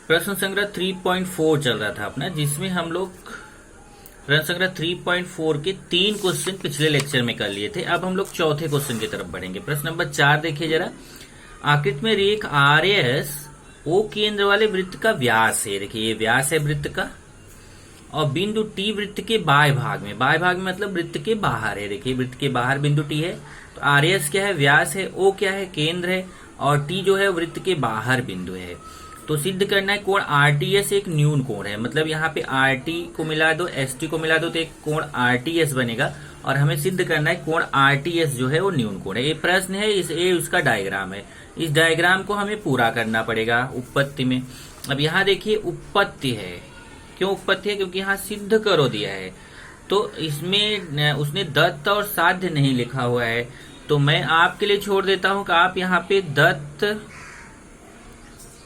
प्रश्न संग्रह 3.4 चल रहा था अपना, जिसमें हम लोग प्रश्न संग्रह 3.4 के 3 क्वेश्चन पिछले लेक्चर में कर लिए थे। अब हम लोग चौथे क्वेश्चन की तरफ बढ़ेंगे। प्रश्न नंबर 4 देखिए जरा। आकृति में रेख आर एस ओ केंद्र वाले वृत्त का व्यास है। देखिए ये व्यास है वृत्त का, और बिंदु टी वृत्त के बाह्य भाग में, बाह्य भाग में मतलब वृत्त के बाहर है। देखिए वृत्त के बाहर बिंदु टी है, तो आर एस क्या है, व्यास है, ओ क्या है, केंद्र है, और टी जो है वृत्त के बाहर बिंदु है। तो सिद्ध करना है कोण आर टी एस एक न्यून कोण है। मतलब यहाँ पे आर टी को मिला दो, एस टी को मिला दो, तो एक कोण आर टी एस बनेगा, और हमें सिद्ध करना है कोण आर टी एस जो है वो न्यून कोण है। ये प्रश्न है, ये उसका डायग्राम है। इस डायग्राम को हमें पूरा करना पड़ेगा उत्पत्ति में। अब यहाँ देखिए उत्पत्ति है, क्यों उत्पत्ति है, क्योंकि यहाँ सिद्ध करो दिया है, तो इसमें उसने दत्त और साध्य नहीं लिखा हुआ है। तो मैं आपके लिए छोड़ देता हूं कि आप यहाँ पे दत्त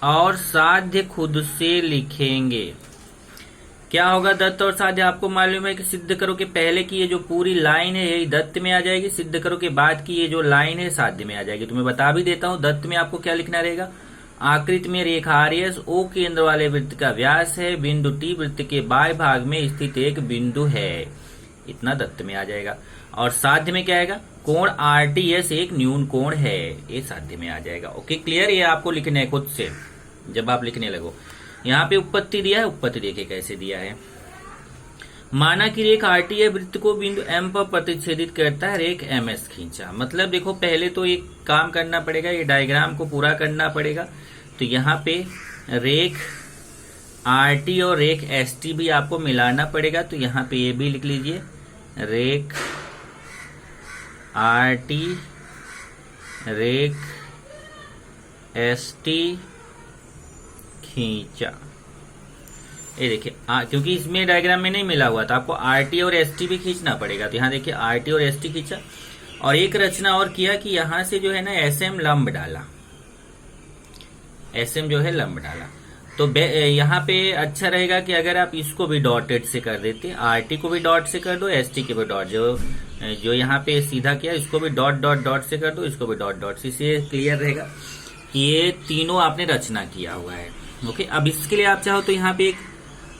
और साध्य खुद से लिखेंगे। क्या होगा दत्त और साध्य, आपको मालूम है कि सिद्ध करो के पहले की ये जो पूरी लाइन है यही दत्त में आ जाएगी, सिद्ध करो के बाद की ये जो लाइन है साध्य में आ जाएगी। तो मैं बता भी देता हूं, दत्त में आपको क्या लिखना रहेगा, आकृति में रेखा आर एस ओ केंद्र वाले वृत्त का व्यास है, बिंदु टी वृत्त के बाह्य भाग में स्थित एक बिंदु है, इतना दत्त में आ जाएगा। और साध्य में क्या आएगा, कोण आर टी एस एक न्यून कोण है, ये साध्य में आ जाएगा। ओके क्लियर, ये आपको लिखना है खुद से जब आप लिखने लगो। यहाँ पे उत्पत्ति दिया है, उत्पत्ति देखिए कैसे दिया है। माना कि रेख आर टी एस वृत्त को बिंदु एम पर प्रतिच्छेदित करता है, रेख एम एस खींचा। मतलब देखो पहले तो एक काम करना पड़ेगा, ये डायग्राम को पूरा करना पड़ेगा। तो यहाँ पे रेख आर टी और रेख एस टी भी आपको मिलाना पड़ेगा। तो यहाँ पे ये भी लिख लीजिए, रेख आर टी रेख एस टी खींचा। ये देखिए क्योंकि इसमें डायग्राम में नहीं मिला हुआ था, आपको आर टी और एस टी भी खींचना पड़ेगा। तो यहाँ देखिए आर टी और एस टी खींचा, और एक रचना और किया कि यहां से जो है ना एस एम लंब डाला, एस एम जो है लंब डाला। तो यहाँ पे अच्छा रहेगा कि अगर आप इसको भी डॉटेड से कर देते, आर टी को भी डॉट से कर दो, एस टी के भी डॉट, जो यहाँ पे सीधा किया इसको भी डॉट डॉट डॉट से कर दो, इसको भी डॉट डॉट से। इससे क्लियर रहेगा कि ये तीनों आपने रचना किया हुआ है। ओके, अब इसके लिए आप चाहो तो यहाँ पे एक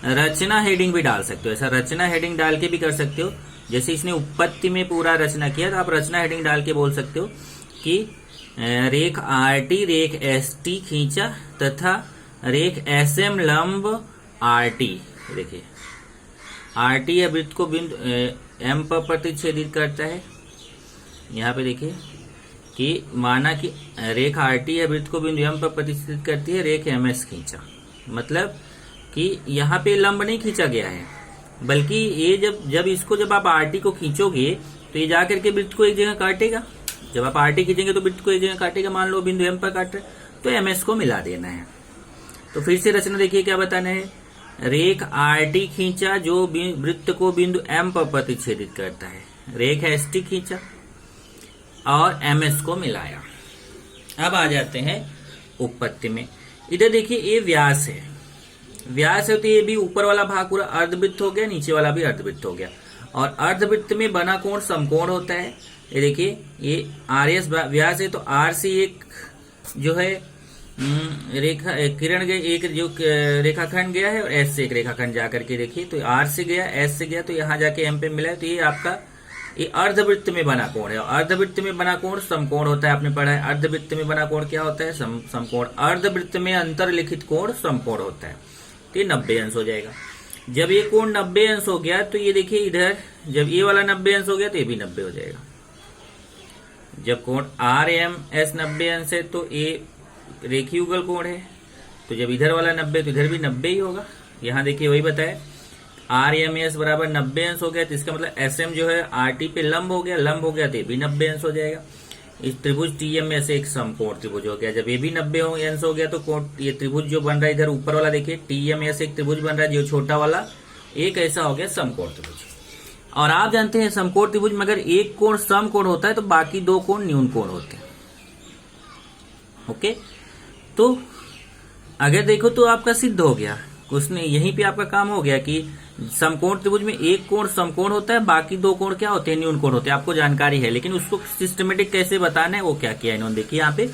रचना हेडिंग भी डाल सकते हो, ऐसा रचना हेडिंग डाल के भी कर सकते हो। जैसे इसने उत्पत्ति में पूरा रचना किया, तो आप रचना हेडिंग डाल के बोल सकते हो कि रेख आर टी रेख एस टी खींचा तथा रेख एस एम लंब आर टी। देखिए आर टी या वृत्त को बिंदु एम पर प्रतिच्छेदित करता है। यहाँ पे देखिए कि माना कि रेख आर टी या वृत्त को बिंदु एम पर प्रतिच्छेदित करती है, रेख एम एस खींचा। मतलब कि यहाँ पे लंब नहीं खींचा गया है, बल्कि ये जब आप आर टी को खींचोगे तो ये जाकर के वृत्त को एक जगह काटेगा। जब आप आर टी खींचेंगे तो वृत्त को एक जगह काटेगा। मान लो बिंदु एम पर काट रहे, तो एम एस को मिला देना है। तो फिर से रचना देखिए क्या बताना है, रेख आर टी खींचा जो वृत्त को बिंदु एम पर प्रतिच्छेदित करता है, रेख एस टी खींचा और एम एस को मिलाया। अब आ जाते हैं उत्पत्ति में। इधर देखिए ये व्यास है, व्यास है तो ये भी ऊपर वाला भाग पूरा अर्धवृत्त हो गया, नीचे वाला भी अर्धवृत्त हो गया। और अर्धवृत्त में बना कोण समकोण होता है। ये देखिए ये आर एस व्यास है, तो आर से एक जो है रेखा किरण गए, एक जो रेखाखंड गया है, और एस से एक रेखाखंड जाकर के देखिए, तो आर से गया, एस से गया, तो यहाँ जाके एम पे मिला है। तो ये आपका ये अर्धवृत्त में बना कोण है। अर्धवृत्त में बना कोण समकोण होता है, आपने पढ़ा है। अर्धवृत्त में बना कोण क्या होता है, समकोण। अर्धवृत्त में अंतरलिखित कोण समकोण होता है। तो ये 90 अंश हो जाएगा। जब ये कोण 90 अंश हो गया, तो ये देखिए इधर जब ये वाला 90 अंश हो गया तो ये भी 90 हो जाएगा। जब कोण आर एम एस 90 अंश है तो ये रेखीय युगल कोण है, तो जब इधर वाला 90 तो इधर भी 90 ही होगा। यहाँ देखिए वही बताया, आर एम एस बराबर 90 अंश हो गया, तो इसका मतलब एस एम जो है आर टी पे लंब हो गया, लंब हो गया तो ये भी 90 अंश हो जाएगा। इस त्रिभुज टी एम में से एक समकोण त्रिभुज हो गया। जब ये भी 90 अंश हो गया तो कोण ये त्रिभुज जो बन रहा है इधर ऊपर वाला देखिए टी एम में से एक त्रिभुज बन रहा है, जो छोटा वाला एक ऐसा हो गया समकोण त्रिभुज। और आप जानते हैं समकोण त्रिभुज में अगर एक कोण समकोण होता है तो बाकी दो कोण न्यून कोण होते हैं। ओके, तो अगर देखो तो आपका सिद्ध हो गया, उसने यहीं पे आपका काम हो गया कि समकोण त्रिभुज में एक कोण समकोण होता है, बाकी दो कोण क्या होते हैं, न्यून कोण होते हैं। आपको जानकारी है, लेकिन उसको सिस्टमेटिक कैसे बताना है वो क्या किया इन्होंने, देखिए यहाँ पे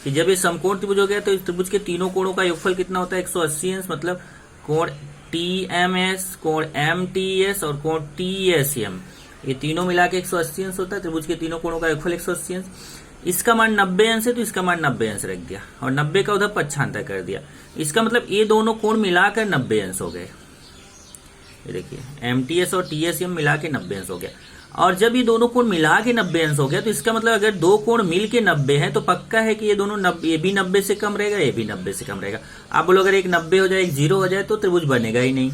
कि जब ये समकोण त्रिभुज हो गया तो इस त्रिभुज के तीनों कोणों का योगफल कितना होता है 180 अंश, मतलब कोण TMS, कोण MTS और कोण TSM, ये तीनों मिला के 180 अंश होता है। त्रिभुज के तीनों कोणों का योगफल 180 अंश। इसका मान 90 अंश है तो इसका मान 90 अंश रख दिया और 90 का उधर पक्षांतर कर दिया। इसका मतलब ये दोनों कोण मिलाकर 90 अंश हो गए। ये देखिए MTS और TSM मिला के 90 अंश हो गया। और जब ये दोनों कोण मिला के 90 अंश हो गया तो इसका मतलब अगर दो कोण मिल के 90 है तो पक्का है कि ये दोनों ये भी 90 से कम रहेगा, ये भी 90 से कम रहेगा। आप बोलो अगर एक 90 हो जाए एक 0 हो जाए तो त्रिभुज बनेगा ही नहीं।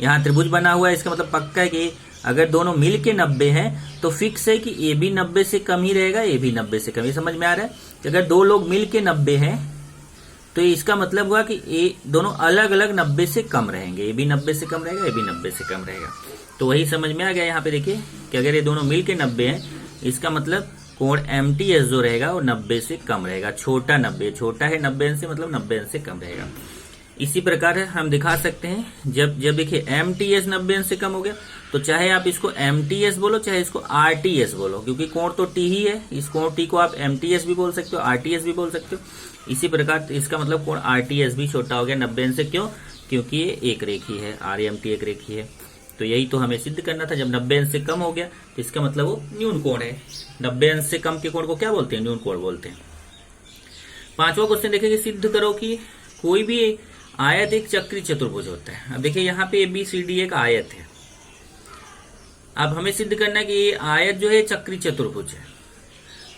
यहाँ त्रिभुज बना हुआ है, इसका मतलब पक्का है कि अगर दोनों मिल के 90 है तो फिक्स है कि ये भी 90 से कम ही रहेगा, ये भी 90 से कम। ये समझ में आ रहा है कि अगर दो लोग मिल के 90 है तो इसका मतलब हुआ कि ये दोनों अलग अलग 90 से कम रहेंगे, ये भी 90 से कम रहेगा, ये भी 90 से कम रहेगा। तो वही समझ में आ गया। यहाँ पे देखिए कि अगर ये दोनों मिल के 90 है इसका मतलब कोण MTS जो रहेगा वो 90 से कम रहेगा, छोटा 90, छोटा है 90 अंश से, मतलब 90 अंश से कम रहेगा। इसी प्रकार हम दिखा सकते हैं जब देखिए MTS 90 अंश से कम हो गया तो चाहे आप इसको MTS बोलो चाहे इसको RTS बोलो, क्योंकि कोण तो T ही है, इस कोण T को आप MTS भी बोल सकते हो, RTS भी बोल सकते हो। इसी प्रकार इसका मतलब कोण RTS भी छोटा हो गया 90 अंश से। क्यों? क्योंकि ये एक रेखी है, RMT एक रेखी है। तो यही तो हमें सिद्ध करना था। जब 90 अंश से कम हो गया तो इसका मतलब वो न्यून कोण है। 90 अंश से कम के कोण को क्या बोलते हैं? न्यून कोण बोलते हैं। पांचवा क्वेश्चन देखेंगे, सिद्ध करो कि कोई भी आयत एक चक्री चतुर्भुज होता है। अब देखिए यहाँ पे ABCD एक आयत है। अब हमें सिद्ध करना है कि ये आयत जो है चक्री चतुर्भुज है।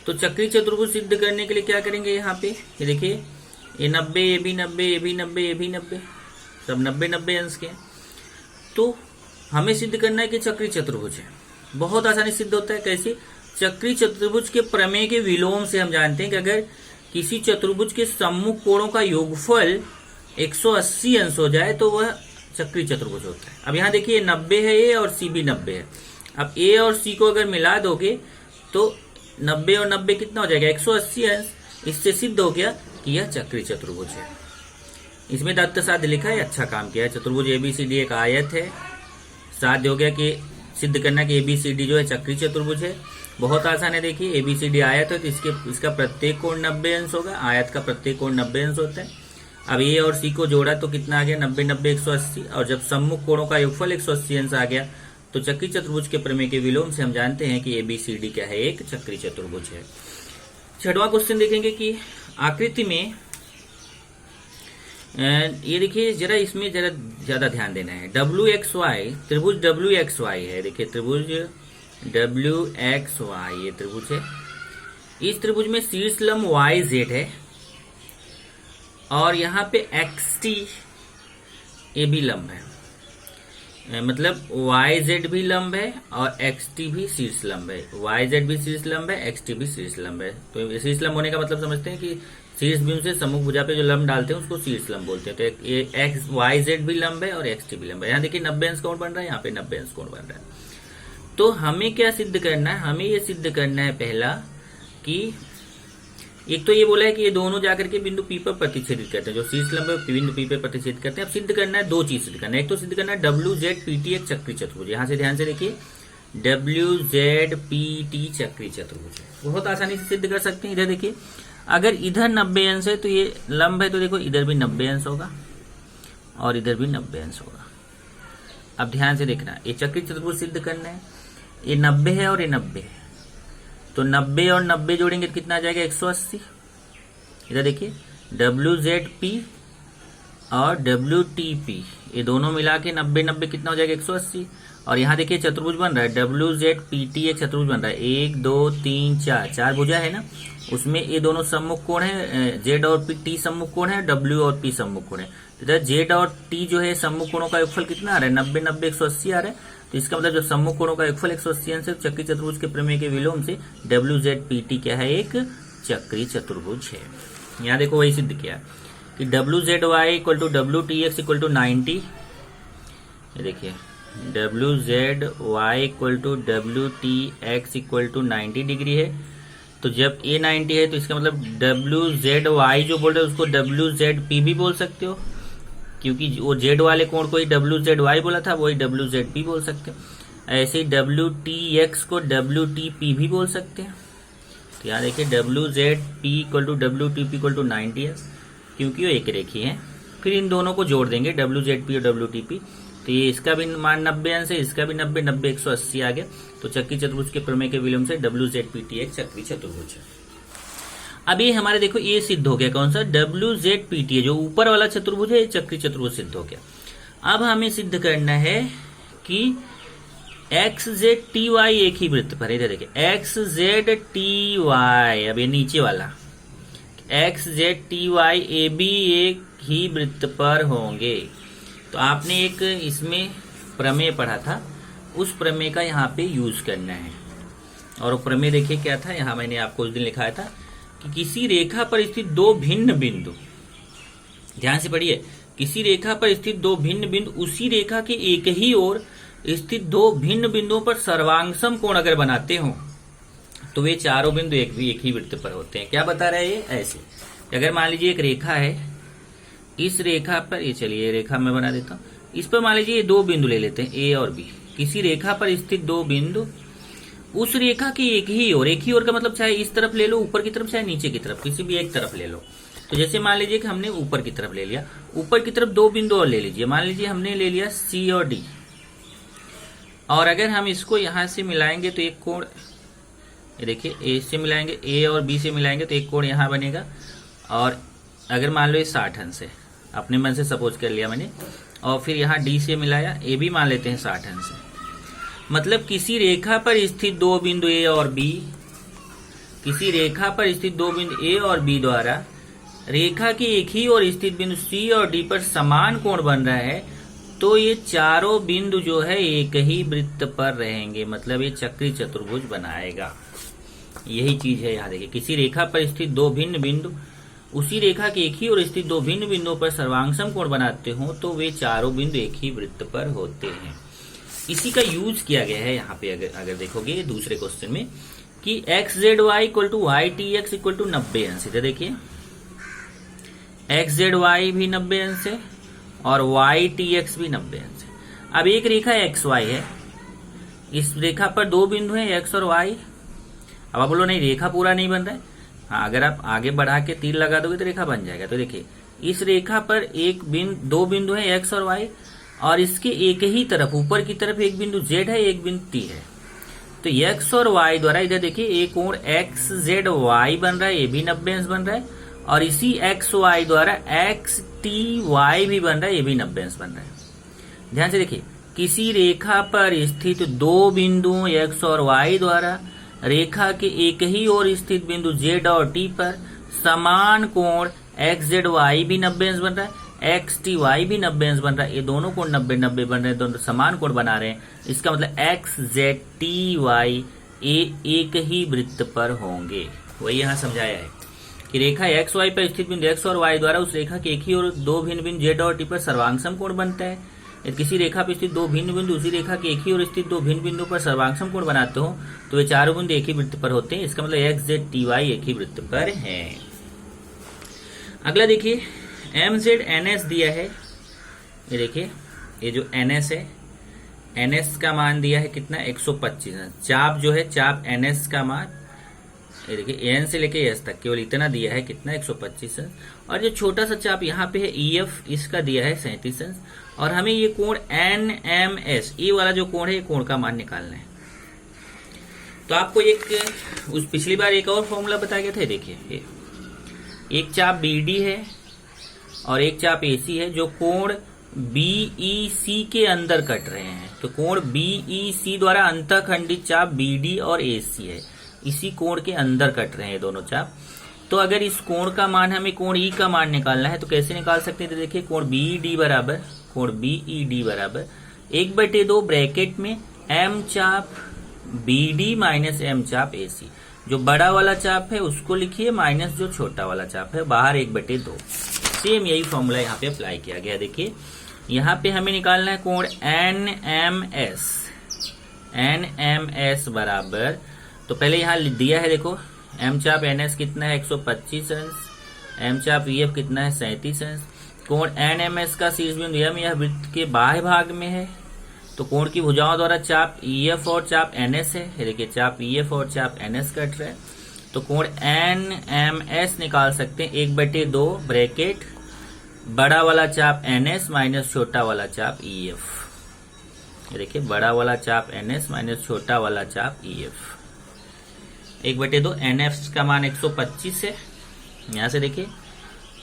तो चक्री चतुर्भुज सिद्ध करने के लिए क्या करेंगे, यहाँ पे ये देखिए ये 90, ये भी 90, ये भी 90, ये भी 90, सब 90 अंश के। तो हमें सिद्ध करना है कि चक्री चतुर्भुज है। बहुत आसानी सिद्ध होता है। कैसे? चक्री चतुर्भुज के प्रमेय के विलोम से हम जानते हैं कि अगर किसी चतुर्भुज के सम्मुख कोणों का योगफल 180 अंश हो जाए तो वह चक्री चतुर्भुज होता है। अब यहाँ देखिए 90 है A और C भी 90 है। अब A और C को अगर मिला दोगे तो 90 और 90 कितना हो जाएगा? 180 अंश। इससे सिद्ध हो गया कि यह चक्री चतुर्भुज है। इसमें दत्त साध्य लिखा है, अच्छा काम किया है। चतुर्भुज ABCD एक आयत है। साध्य हो गया कि सिद्ध करना कि ABCD जो है चक्री चतुर्भुज है। बहुत आसान है। देखिए ABCD आयत है तो इसका प्रत्येक कोण 90 अंश होगा। आयत का प्रत्येक कोण 90 अंश होता है। अब A और C को जोड़ा तो कितना आ गया? 90, 90, 180। और जब सम्मुख कोणों का योगफल 180 अंश आ गया तो चक्री चतुर्भुज के प्रमेय के विलोम से हम जानते हैं कि ABCD क्या है? एक चक्री चतुर्भुज है। छठवां क्वेश्चन देखेंगे कि आकृति में ये देखिए जरा इसमें जरा ज्यादा ध्यान देना है। WXY त्रिभुज WXY है। देखिए त्रिभुज WXY ये त्रिभुज है। इस त्रिभुज में शीर्ष लंब YZ है और यहाँ पे XT ये भी लंब है। मतलब YZ भी लंब है और XT भी शीर्ष लंब है। YZ भी शीर्ष लंब है, XT भी शीर्ष लंब है। तो शीर्ष लंब होने का मतलब समझते हैं कि शीर्ष बिंदु से सम्मुख भुजा पे जो लंब डालते हैं उसको शीर्ष लंब बोलते हैं। तो ये YZ भी लंब है और XT भी लंब है। यहाँ देखिए 90 अंश कोण बन रहा है, यहाँ पे 90 अंश कोण बन रहा है। तो हमें क्या सिद्ध करना है? हमें ये सिद्ध करना है पहला कि एक तो ये बोला है कि ये दोनों जाकर के बिंदु P पर प्रतिच्छेदित करते हैं। जो शीर्ष लंब है बिंदु P पर प्रतिच्छेदित करते हैं। अब सिद्ध करना है, दो चीज सिद्ध करना है। एक तो सिद्ध करना है WZPT एक चक्री चतुर्भुज। यहाँ से ध्यान से देखिए WZPT चक्री चतुर्भुज है। बहुत आसानी से सिद्ध कर सकते हैं। इधर देखिए अगर इधर 90 अंश है तो ये लंब है तो देखो इधर भी 90 अंश होगा और इधर भी 90 अंश होगा। अब ध्यान से देखना, ये चक्री चतुर्भुज सिद्ध करना है। ये 90 है और ये 90 है तो 90 और 90 जोड़ेंगे तो कितना आ जाएगा? 180। इधर देखिए WZP और WTP ये दोनों मिला के 90 90 कितना हो जाएगा? 180। और यहाँ देखिए चतुर्भुज बन रहा है WZPT एक चतुर्भुज बन रहा है। 1 2 3 4 4 भुजा है ना, उसमें ये दोनों सम्मुख कोण है। Z और T सम्मुख कोण है, W और P सम्मुख कोण है। इधर Z और T जो है सम्मुख कोणों का योगफल कितना आ रहा है? 90 90 180 आ रहा है। तो इसका मतलब जब सम्मुख कोणों का योगफल 180 अंश है तो चक्री चतुर्भुज के प्रमेय के विलोम से WZPT क्या है? एक चक्री चतुर्भुज है। यहाँ देखो वही सिद्ध किया कि WZY equal to WTX equal to 90। ये देखिए WZY equal to WTX equal to 90 degree है। तो जब A 90 है तो इसका मतलब WZY जो बोल रहे हैं उसको WZP भी बोल सकते हो, क्योंकि वो Z वाले कोण को ही WZY बोला था, वही WZP बोल सकते हो। ऐसे ही WTX को WTP भी बोल सकते हैं। तो यहाँ देखिए WZP equal to WTP equal to 90s, क्योंकि वो एक रेखी है। फिर इन दोनों को जोड़ देंगे WZP और WTP, तो ये इसका भी मान 90 अंश है, इसका भी 90, 90 180 आ गया। तो चक्री चतुर्भुज के प्रमेय के विलोम से WZPT एक चक्री चतुर्भुज है। अब ये हमारे देखो ये सिद्ध हो गया, कौन सा? WZPT, जो ऊपर वाला चतुर्भुज है, ये चक्री चतुर्भुज सिद्ध हो गया। अब हमें सिद्ध करना है कि XZTY एक ही वृत्त पर, इधर देखिए XZTY, अब ये नीचे वाला XZTY AB एक ही वृत्त पर होंगे। तो आपने एक इसमें प्रमेय पढ़ा था, उस प्रमेय का यहाँ पे यूज करना है। और वो प्रमेय देखिए क्या था, यहाँ मैंने आपको उस दिन लिखाया था कि किसी रेखा पर स्थित दो भिन्न बिंदु, ध्यान से पढ़िए, किसी रेखा पर स्थित दो भिन्न बिंदु उसी रेखा के एक ही ओर स्थित दो भिन्न बिंदुओं पर सर्वांगसम कोण अगर बनाते हो तो वे चारों बिंदु एक ही वृत्त पर होते हैं। क्या बता रहे हैं ये? ऐसे अगर मान लीजिए एक रेखा है, इस रेखा पर, ये चलिए रेखा मैं बना देता हूं, इस पर मान लीजिए दो बिंदु ले लेते हैं ए और बी। किसी रेखा पर स्थित दो बिंदु उस रेखा की एक ही ओर का मतलब चाहे इस तरफ ले लो ऊपर की तरफ, चाहे नीचे की तरफ, किसी भी एक तरफ ले लो। तो जैसे मान लीजिए कि हमने ऊपर की तरफ ले लिया, ऊपर की तरफ दो बिंदु और ले लीजिए, मान लीजिए हमने ले लिया C और D, और अगर हम इसको यहां से मिलाएंगे तो एक कोण, ये देखिए A से मिलाएंगे, A और B से मिलाएंगे तो एक कोण यहां बनेगा। और अगर मान लो ये 60 अंश है, अपने मन से सपोज कर लिया मैंने, और फिर यहाँ D से मिलाया, A भी मान लेते हैं 60 अंश है। मतलब किसी रेखा पर स्थित दो बिंदु A और B, किसी रेखा पर स्थित दो बिंदु A और B द्वारा रेखा की एक ही ओर स्थित बिंदु C और D पर समान कोण बन रहा है, तो ये चारों बिंदु जो है एक ही वृत्त पर रहेंगे, मतलब ये चक्री चतुर्भुज बनाएगा। यही चीज है यहाँ देखिए, किसी रेखा पर स्थित दो भिन्न बिंदु उसी रेखा के एक ही ओर स्थित दो भिन्न बिंदुओं पर सर्वांगसम कोण बनाते हो तो वे चारों बिंदु एक ही वृत्त पर होते हैं। इसी का यूज किया गया है यहाँ पे, अगर देखोगे दूसरे क्वेश्चन में कि XZY equal to YTX equal to 90 अंश है। देखिए XZY भी 90 अंश है और YTX भी 90 अंश है। अब एक रेखा XY है, इस रेखा पर दो बिंदु हैं X और Y। अब आप बोलो नहीं रेखा पूरा नहीं बन रहा है, हाँ अगर आप आगे बढ़ा के तीर लगा दोगे तो रेखा बन जाएगा। तो देखिए इस रेखा पर दो बिंदु हैं X और Y, और इसके एक ही तरफ ऊपर की तरफ एक बिंदु Z है, एक बिंदु T है। तो X और Y द्वारा इधर देखिए एक कोण XZY बन रहा है, ये भी 90 अंश बन रहा है, और इसी XY द्वारा XTY भी बन रहा है, ये भी 90 अंश बन रहा है। ध्यान से देखिए, किसी रेखा पर स्थित दो बिंदुओं X और Y द्वारा रेखा के एक ही ओर स्थित बिंदु Z और T पर समान कोण XZY भी 90 अंश बन रहा है, XTY भी 90 अंश बन रहा है। ये दोनों कोण 90-90 बन रहे हैं, दोनों समान कोण बना रहे हैं। इसका मतलब XZTY एक ही वृत्त पर होंगे। वही यहाँ समझाया है कि रेखा XY पर स्थित बिंदु X और Y द्वारा उस रेखा के एक ही ओर दो भिन्न बिंदु Z और T पर सर्वांगसम कोण बनता है। यदि किसी रेखा पर स्थित दो भिन्न बिंदु उसी रेखा के एक ही ओर स्थित दो भिन्न बिंदु पर सर्वांगसम कोण बनाते हो तो वे चारों बिंदु एक ही वृत्त पर होते हैं। इसका मतलब XZTY एक ही वृत्त पर है। अगला देखिए MZNS दिया है, ये देखिए ये जो NS है, NS का मान दिया है कितना 125। चाप जो है चाप NS का मान ये देखिए एन से लेके एस तक केवल इतना दिया है कितना 125 अंश। और जो छोटा सा चाप यहाँ पे है EF, इसका दिया है 37 अंश। और हमें ये कोण NMS ये वाला जो कोण है ये कोण का मान निकालना है। तो आपको उस पिछली बार एक और फॉर्मूला बताया गया था, देखिए एक चाप BD है और एक चाप AC है जो कोण BEC के अंदर कट रहे हैं। तो कोण BEC द्वारा अंतःखंडित चाप BD और AC है, इसी कोण के अंदर कट रहे हैं दोनों चाप। तो अगर इस कोण का मान हमें कोण E का मान निकालना है तो कैसे निकाल सकते हैं? तो देखिए कोण BED बराबर 1/2 ब्रैकेट में M चाप BD माइनस M चाप AC। जो बड़ा वाला चाप है उसको लिखिए माइनस जो छोटा वाला चाप है, बाहर 1/2। सेम यही फॉर्मूला यहाँ पे अप्लाई किया गया। देखिए यहाँ पे हमें निकालना है कोण NMS बराबर, तो पहले यहाँ दिया है देखो M चाप NS कितना है 125 अंश, M चाप EF कितना है 37 अंश। कोण NMS का शीर्ष बिंदु M यह वृत्त के बाह्य भाग में है। तो कोण की भुजाओं द्वारा चाप EF और चाप NS है, देखिए चाप EF और चाप NS कट रहा है। तो तो कोण NMS निकाल सकते हैं 1/2 ब्रैकेट बड़ा वाला चाप NS माइनस छोटा वाला चाप EF। ये देखिए बड़ा वाला चाप NS माइनस छोटा वाला चाप EF। 1/2 NF का मान 125 है, यहां से देखिए,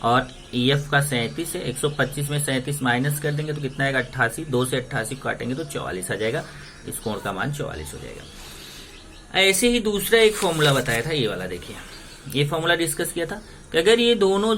और EF का 37 है। 125 में 37 माइनस कर देंगे तो कितना आएगा 88। 2 से 88 काटेंगे तो 44 आ जाएगा। इस कोण का मान 44 हो जाएगा। ऐसे ही दूसरा एक फॉर्मूला बताया था, ये वाला देखिए, ये फॉर्मूला डिस्कस किया था कि अगर ये दोनों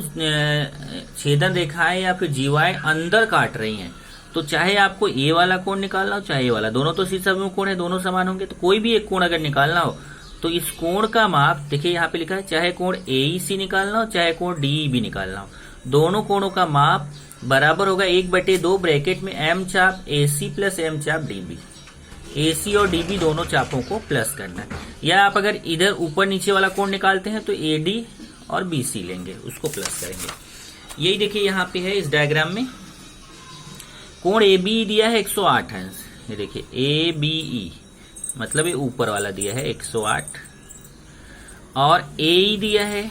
छेदन रेखाएं या फिर जीवाएं अंदर काट रही हैं तो चाहे आपको ए वाला कोण निकालना हो चाहे ए वाला, दोनों तो शीर्षाभिमुख कोण है, दोनों समान होंगे। तो कोई भी एक कोण अगर निकालना हो तो इस कोण का माप देखिए यहाँ पे लिखा है, चाहे कोण AEC निकालना हो चाहे कोण DEB निकालना हो, दोनों कोणों का माप बराबर होगा 1/2 ब्रैकेट में M चाप AC प्लस M चाप DB। AC और DB दोनों चापों को प्लस करना है। या आप अगर इधर ऊपर नीचे वाला कोण निकालते हैं तो AD और BC लेंगे, उसको प्लस करेंगे। यही देखिए यहाँ पे है इस डायग्राम में, कोण AB दिया है 108 अंश। ये देखिए ABE मतलब ये ऊपर वाला दिया है 108, और AE दिया है,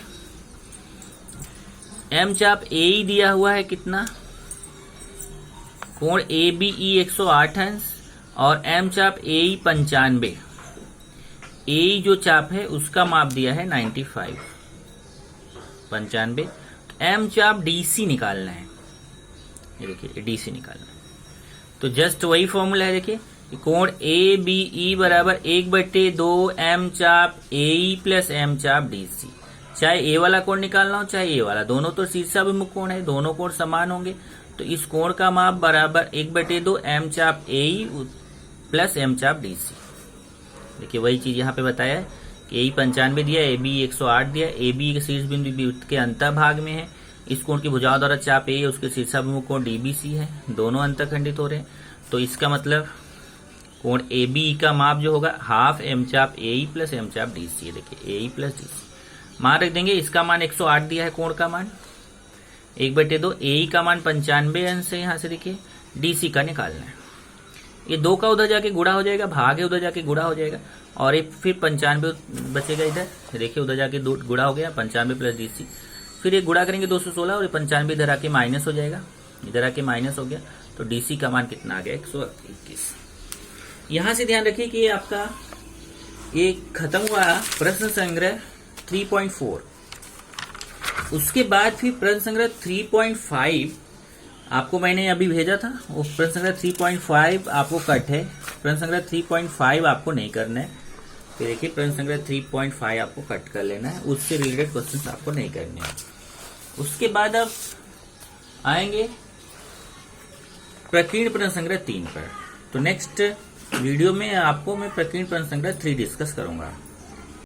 M चाप AE दिया हुआ है कितना, कोण ABE 108 अंश और M चाप AE 95। AE जो चाप है उसका माप दिया है 95, 95। M चाप DC निकालना है, ये देखिए DC निकालना है। तो जस्ट वही फॉर्मूला है, देखिए कोण ABE बराबर 1/2 M चाप AE प्लस M चाप DC। चाहे ए वाला कोण निकालना हो चाहे ए वाला, दोनों तो शीर्षाभिमुख कोण है, दोनों कोण समान होंगे। तो इस कोण का माप बराबर 1/2 M चाप AE प्लस M चाप DC। देखिए वही चीज यहाँ पे बताया है कि AE 95 दिया, AB 108 दिया। AB के शीर्ष बिंदु वृत्त के अंतर भाग में है। इस कोण की भुजाओं द्वारा चाप A उसके शीर्षाभिमुख कोण DBC है, दोनों अंतखंडित हो रहे हैं। तो इसका मतलब कोण ABE का माप जो होगा हाफ M चाप AE प्लस M चाप DC। देखिए AE प्लस DC मान रख देंगे। इसका मान 108 दिया है कोण का मान, 1/2। AE का मान 95 अंश है, यहाँ से देखिए DC का निकालना है। ये 2 का उधर जाके गुणा हो जाएगा, भाग है उधर जाके गुणा हो जाएगा, और ये फिर 95 बचेगा इधर। देखिए उधर जाके गुणा हो गया 95 प्लस DC, फिर ये गुणा करेंगे 216 और ये 95 इधर आके माइनस हो जाएगा, इधर आके माइनस हो गया। तो DC का मान कितना आ गया 121। यहां से ध्यान रखिए कि आपका ये खत्म हुआ प्रश्न संग्रह 3.4। उसके बाद फिर प्रश्न संग्रह 3.5 आपको मैंने अभी भेजा था। वो प्रश्न संग्रह 3.5 आपको कट है, प्रश्न संग्रह 3.5 आपको नहीं करना है। फिर देखिए प्रश्न संग्रह 3.5 आपको कट कर लेना है, उससे रिलेटेड क्वेश्चन आपको नहीं करने हैं। उसके बाद अब आएंगे प्रकीर्ण प्रश्न संग्रह 3 पर। तो नेक्स्ट वीडियो में आपको मैं प्रकीर्ण प्रश्न संग्रह 3 डिस्कस करूंगा।